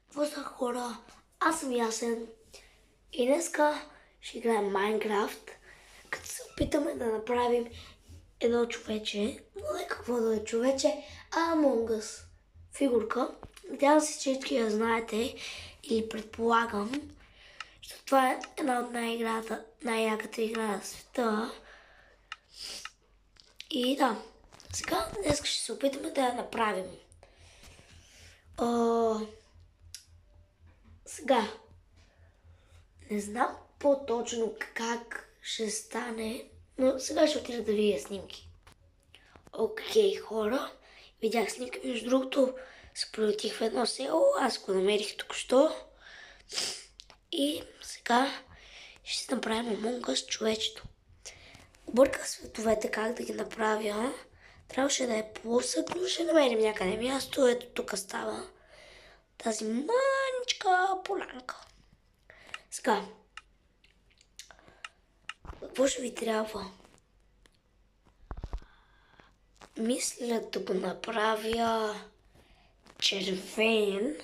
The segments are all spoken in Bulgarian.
Какво са хора? Аз съм Ясен и днеска ще играем Майнкрафт, като се опитаме да направим едно човече, но не какво да е човече, а Among Us фигурка. Надявам се, че всички я знаете или предполагам, защото това е една от най-яката игра на света. И да, сега днес ще се опитаме да я направим. Сега, не знам по-точно как ще стане, но сега ще отида да видя снимки. Окей, хора, видях снимки, между другото се прилетих в едно село, аз го намерих току-що. И сега ще си направим Among Us човечето. Обърках световете как да ги направя. Трябваше да е плосък, но ще намерим някъде място. Ето тук става тази маничка полянка. Сега, какво ще ви трябва? Мисля да го направя червен,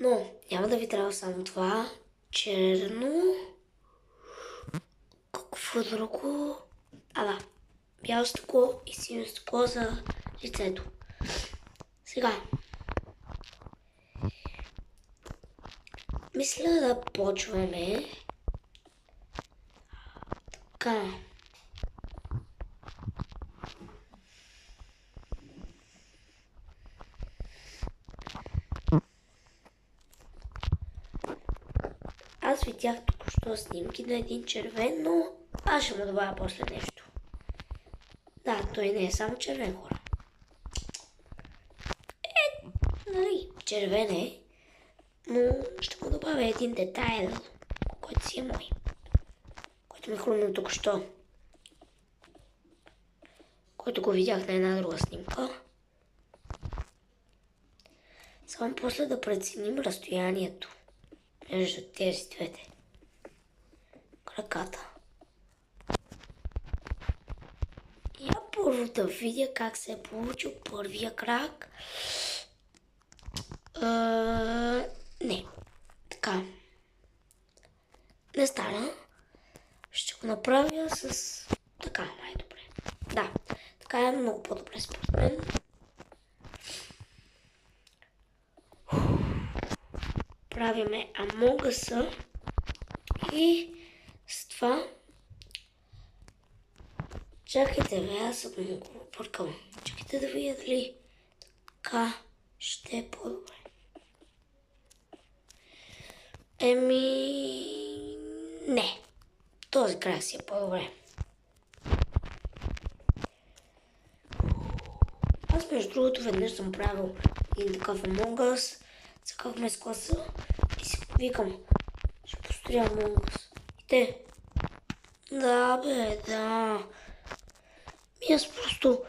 но няма да ви трябва само това. Черно. Какво друго? Да, бяло стъкло и синьо стъкло за лицето. Сега, мисля да почваме така. Аз видях току-що снимки на един червен, но аз ще му добавя после нещо. Да, той не е само червен, хора. Нали, червен е, но ще му добавя един детайл, който си е мой. Който ми хрумна току-що. Който го видях на една друга снимка. Само после да преценим разстоянието между тези двете. Краката. Я първо да видя как се е получил първия крак. Не. Така. Не стана. Ще го направя с... Така, най-добре. Да. Така е много по-добре според мен. Правиме Among Us и с това... Чакайте, аз съм много объркал. Чакайте да видя дали така ще е по-добре. Не. Този край си е по-добре. Аз между другото веднъж съм правил един такъв Among Us. Цъкахме с класа и си викам, ще построя Among Us. И те, да бе, да. Аз просто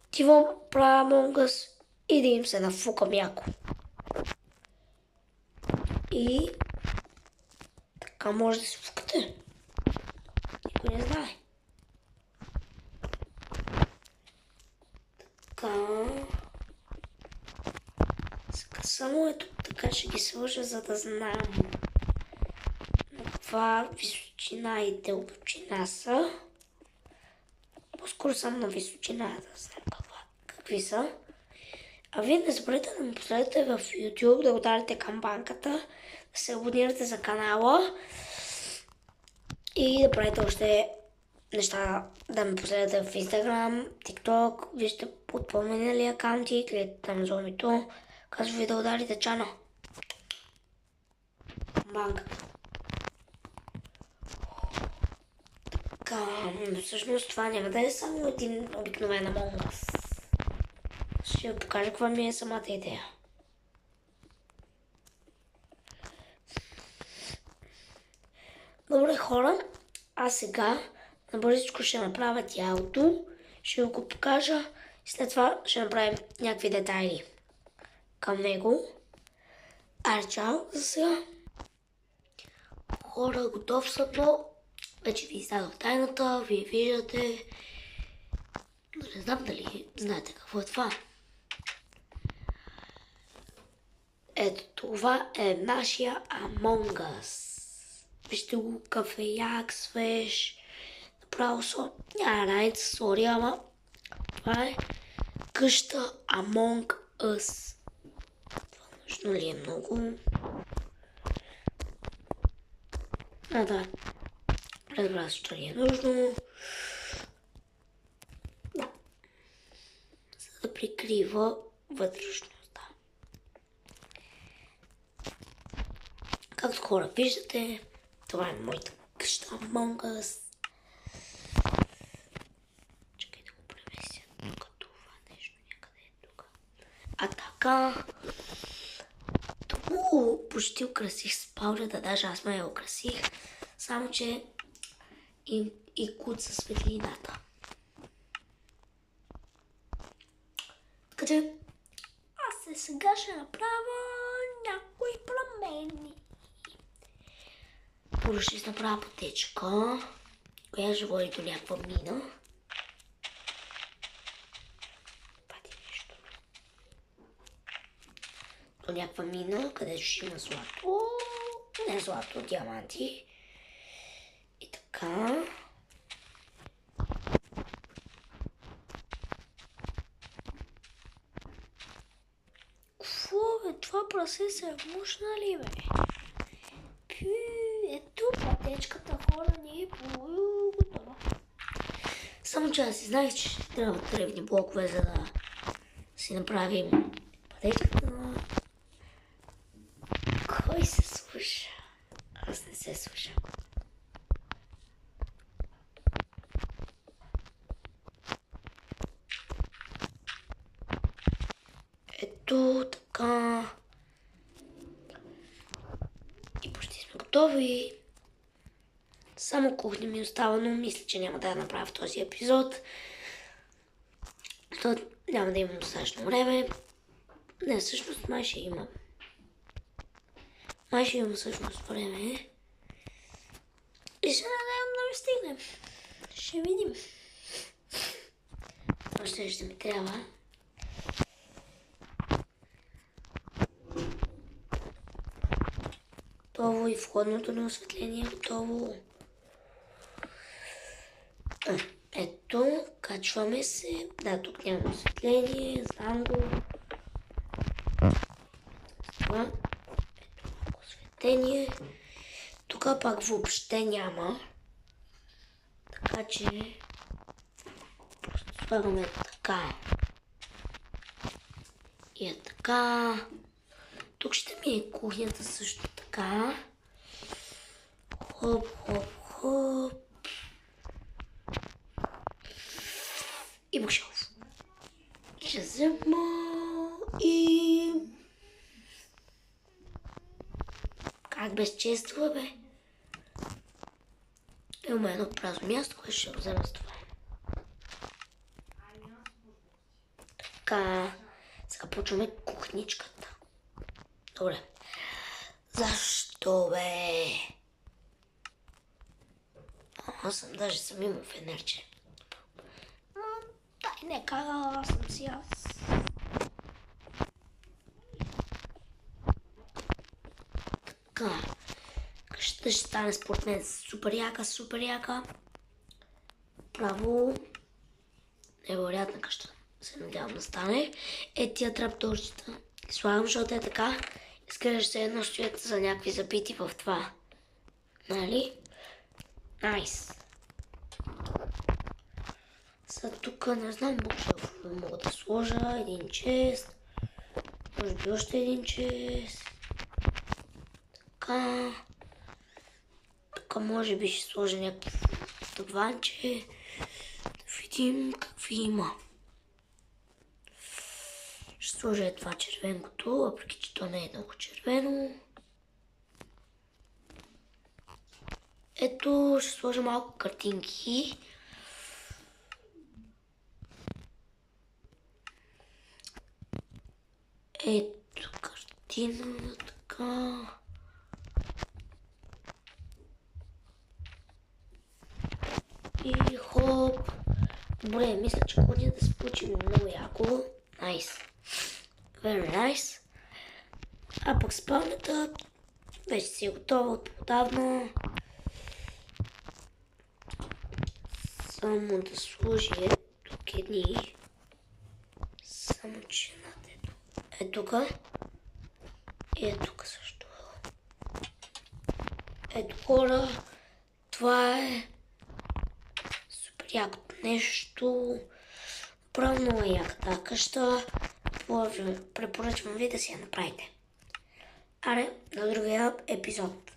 отивам, правя Among Us и да им се нафукам яко. И така може да се фукате. Никой не знае. Така. Сега само ето така ще ги сложа, за да знам на каква височина и дълбочина са. По-скоро само на височина, да знам какви са. А вие не забравяйте да ме последвате в YouTube, да ударите камбанката, да се абонирате за канала и да правите още неща, да ме последвате в Instagram, TikTok, вижте под по-минали акаунти, кликайте там зомито, казва ви да ударите чана. Камбанката. Така, всъщност това няма да е само един обикновен Among Us. Ще ви покажа каква ми е самата идея. Добре, хора, а сега набързичко ще направя тялото, ще го покажа и след това ще направим някакви детайли към него. Чао за сега. Хора, готов съм, но вече ви издадох тайната, вие виждате. Но не знам дали знаете какво е това. Ето това е нашия Among Us. Вижте го, кафеяк, свеж. Направо со. Няма раница, сори, ама това е къща Among Us. Това нужно ли е много? Да. Разбира се, че ли е нужно. Да. За да прикрива вътрешността. Както хора виждате, това е моята къща Among Us. Чакай да го превеся тук, това нещо някъде е тук. А така, тук почти украсих спалнята, даже аз ме я украсих, само че и куца светлината. Така че аз сега ще направя някои промени. Първо ще си направя пътечка, която ще води до някаква мина. Пати нещо. До някаква мина, където ще има злато. Не злато, диаманти. И така. Какво бе? Това прасе се е мушна ли бе? Ето пътечката, хора, не е готова. Само че аз си знаех, че ще трябва древни блокове, за да си направим пътечката, но кой се слуша? Аз не се слушам. Ето така. И почти сме готови. Само кухня ми остава, но мисля, че няма да я направя в този епизод. Защото няма да имам достатъчно време. Не, всъщност май ще имам. Май ще имам всъщност време. И ще надявам да ми стигнем. Ще видим. Още ще ми трябва. Готово и входното на осветление е готово. Ето, качваме се. Да, тук няма осветление, знам го. Това. Ето малко осветление. Тук пак въобще няма. Така че просто слагаме така. И е така. Тук ще ми е кухнята също така. Хоп, хоп, хоп. И букшелф. Ще взема и... Как безчества, бе? Имаме едно празно място, което ще взема с това. Така. Сега почваме кухничката. Добре. Защо, бе? Аз съм имал фенерче. Дай, нека, аз съм си аз. Така. Къщата ще стане според мен супер яка, супер яка. Право. Невероятна къща. Се надявам да стане. Е, тия трапторчета. Слагам, защото е така. Изглежда се едно стоят за някакви забити в това. Нали? Найс. Сега тук не знам букшелф мога да сложа. Един чест. Може би още един чест. Така. Тук може би ще сложа някакво таванче. Да видим какви има. Ще сложа това червенкото, въпреки че то не е много червено. Ето, ще сложа малко картинки. Ето картина, така. И хоп. Добре, мисля, че ходи да се получи много яко. Найс. Very nice. А пък спалнята вече си е готова от отдавна. Само да сложи тук едни. Само че е тук. И е тук също. Ето хора. Това е супер якото нещо. Направо много яката къща. Препоръчвам ви да си я направите. Аре, на другия епизод.